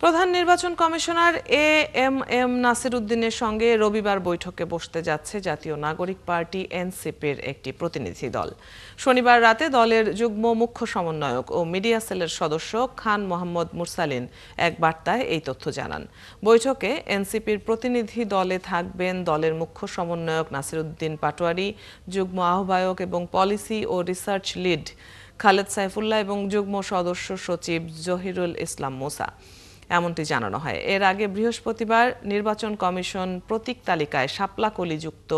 প্রধান নির্বাচন কমিশনার এ.এম.এম নাসির উদ্দিনের সঙ্গে রবিবার বৈঠকে বসতে যাচ্ছে জাতীয় নাগরিক পার্টি এনসিপির একটি প্রতিনিধি দল। শনিবার রাতে দলের যুগ্ম মুখ্য সমন্বয়ক ও মিডিয়া সেলের সদস্য খান মোহাম্মদ মুরসালিন এক বার্তায় এই তথ্য জানান। বৈঠকে এনসিপির প্রতিনিধি দলে থাকবেন দলের মুখ্য সমন্বয়ক নাসির উদ্দিন পাটোয়ারি, যুগ্ম আহ্বায়ক এবং পলিসি ও রিসার্চ লিড খালেদ সাইফুল্লাহ এবং যুগ্ম সদস্য সচিব জহিরুল ইসলাম মুসা। এমনটি জানানো হয়। এর আগে বৃহস্পতিবার নির্বাচন কমিশন প্রতীক তালিকায় শাপলা কলি যুক্ত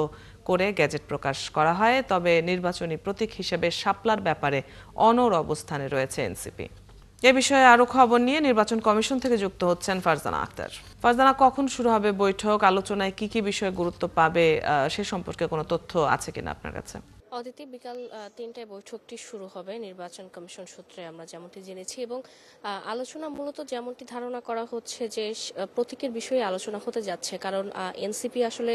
করে গেজেট প্রকাশ করা হয়। তবে নির্বাচনী প্রতীক হিসেবে শাপলার ব্যাপারে অনড় অবস্থানে রয়েছে এনসিপি। এ বিষয়ে আরো খবর নিয়ে নির্বাচন কমিশন থেকে যুক্ত হচ্ছেন ফারজানা আক্তার। ফারজানা, কখন শুরু হবে বৈঠক? আলোচনায় কি কি বিষয়ে গুরুত্ব পাবে সে সম্পর্কে কোনো তথ্য আছে কিনা আপনার কাছে? অদিতি, বিকাল ৩টায় বৈঠকটি শুরু হবে নির্বাচন কমিশন সূত্রে আমরা যেমনটি জেনেছি, এবং আলোচনা মূলত যেমনটি ধারণা করা হচ্ছে যে প্রতীকের বিষয়ে আলোচনা হতে যাচ্ছে। কারণ এনসিপি আসলে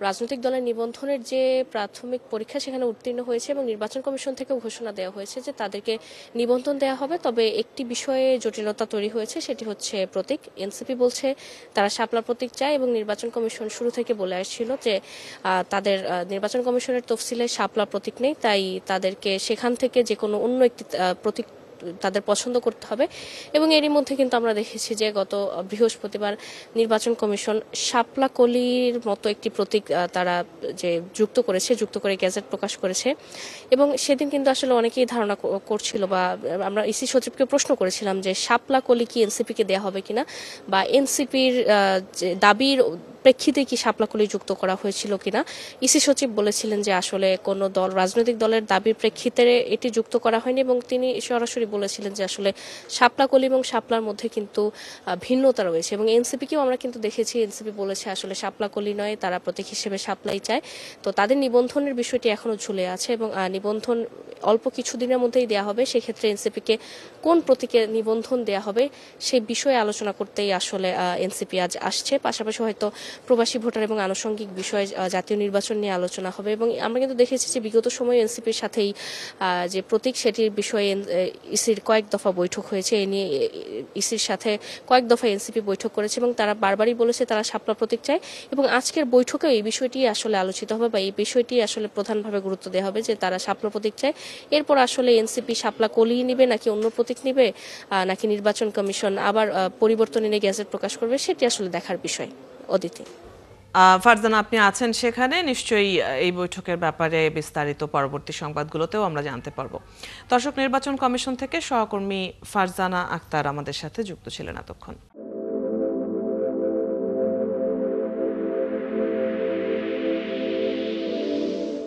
রাজনৈতিক দলের নিবন্ধনের যে প্রাথমিক পরীক্ষা সেখানে উত্তীর্ণ হয়েছে এবং নির্বাচন কমিশন থেকে ঘোষণা দেওয়া হয়েছে যে তাদেরকে নিবন্ধন দেওয়া হবে। তবে একটি বিষয়ে জটিলতা তৈরি হয়েছে, সেটি হচ্ছে প্রতীক। এনসিপি বলছে তারা শাপলা প্রতীক চায় এবং নির্বাচন কমিশন শুরু থেকে বলে আসছিল যে তাদের নির্বাচন কমিশনের তফসিলে শাপলা প্রতীক নেই, তাই তাদেরকে সেখান থেকে যে কোনো অন্য একটি প্রতীক তাদের পছন্দ করতে হবে। এবং এরই মধ্যে কিন্তু আমরা দেখেছি যে গত বৃহস্পতিবার নির্বাচন কমিশন শাপলা কলির মতো একটি প্রতীক তারা যে যুক্ত করে গেজেট প্রকাশ করেছে। এবং সেদিন কিন্তু আসলে অনেকেই ধারণা করছিল, বা আমরা ইসি সচিবকে প্রশ্ন করেছিলাম যে শাপলা কলি কি এনসিপিকে দেওয়া হবে কিনা, বা এনসিপির দাবির প্রেক্ষিতে কি শাপলাকলি যুক্ত করা হয়েছিল কিনা। ইসি সচিব বলেছিলেন যে আসলে কোনো রাজনৈতিক দলের দাবির প্রেক্ষিতে এটি যুক্ত করা হয়নি, এবং তিনি সরাসরি বলেছিলেন যে আসলে শাপলাকলি এবং শাপলার মধ্যে কিন্তু ভিন্নতা রয়েছে। এবং এনসিপিকেও আমরা কিন্তু দেখেছি, এনসিপি বলেছে আসলে শাপলাকলি নয়, তারা প্রতীক হিসেবে শাপলাই চায়। তো তাদের নিবন্ধনের বিষয়টি এখনো ঝুলে আছে এবং নিবন্ধন অল্প কিছুদিনের মধ্যেই দেওয়া হবে। সেক্ষেত্রে এনসিপিকে কোন প্রতীকে নিবন্ধন দেওয়া হবে সেই বিষয়ে আলোচনা করতেই আসলে এনসিপি আজ আসছে। পাশাপাশি হয়তো প্রবাসী ভোটার এবং আনুষঙ্গিক বিষয়ে জাতীয় নির্বাচন নিয়ে আলোচনা হবে। এবং আমরা কিন্তু দেখেছি যে বিগত সময়ে এনসিপির সাথেই যে প্রতীক সেটির বিষয়ে ইসির কয়েক দফা বৈঠক হয়েছে। এ নিয়ে ইসির সাথে কয়েক দফা এনসিপি বৈঠক করেছে এবং তারা বারবারই বলেছে তারা শাপলা প্রতীক চায়। এবং আজকের বৈঠকেও এই বিষয়টি আসলে আলোচিত হবে, বা এই বিষয়টি আসলে প্রধানভাবে গুরুত্ব দেওয়া হবে যে তারা শাপলা প্রতীক চায়। এরপর আসলে এনসিপি শাপলা কলি নিবে নাকি অন্য প্রতীক নিবে, নাকি নির্বাচন কমিশন আবার পরিবর্তন এনে গেজেট প্রকাশ করবে, সেটি আসলে দেখার বিষয়। অদিতি, ফারজানা, আপনি আছেন সেখানে, নিশ্চয়ই এই বৈঠকের ব্যাপারে বিস্তারিত পরবর্তী সংবাদগুলোতেও আমরা জানতে পারবো। দর্শক, নির্বাচন কমিশন থেকে সহকর্মী ফারজানা আক্তার আমাদের সাথে যুক্ত ছিলেন এতক্ষণ।